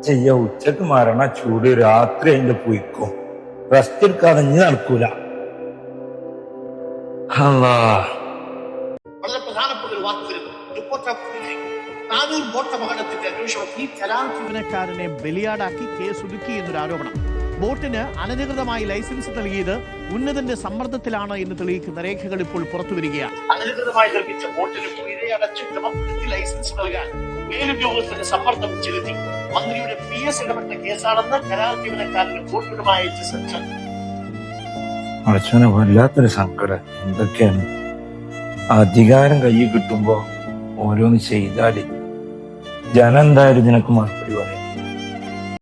ചെയ്യ ഉച്ചക്ക് മരണ ചൂട് രാത്രി അതിന്റെ പൊയ്ക്കും റെസ്റ്റ് എടുക്കാതെ ഇനി നടക്കൂല. അല്ലാ വളരെ പ്രധാനപ്പെട്ട ഒരു വാർത്ത വരുന്നു. റിപ്പോർട്ടർ നാനൂർ ബോട്ട് അപകടത്തിന്റെ അന്വേഷണം ഈ കരാർ ജീവനക്കാരനെ ബലിയാടാക്കി കേസൊതുക്കി എന്നൊരു ആരോപണം. ബോട്ടിന് അനധികൃതമായി ലൈസൻസ് നൽകിയത് ഉന്നതന്റെ സമ്മർദ്ദത്തിലാണ് എന്ന് തെളിയിക്കുന്ന രേഖകൾ ഇപ്പോൾ പുറത്തുവരികയാണ്. അനധികൃതമായി നിർമ്മിച്ച ബോട്ടിന് പിഴയടച്ച് ക്രമപ്പെടുത്തി ലൈസൻസ് നൽകാൻ മേലുദ്യോഗസ്ഥന്റെ സമ്മർദ്ദം ചെലുത്തി. മന്ത്രിയുടെ PS ഇടപെട്ട കേസാണെന്ന് കരാർ ജീവനക്കാരന് ബോട്ടുമായി അയച്ച സെക്ഷൻ. അച്ഛനെ വല്ലാത്തൊരു സങ്കടം. എന്തൊക്കെയാണ് അധികാരം കയ്യിൽ കിട്ടുമ്പോ ഓരോന്ന് ചെയ്താല് ജനം എന്തായാലും ഇതിനൊക്കെ മറുപടി പറയും.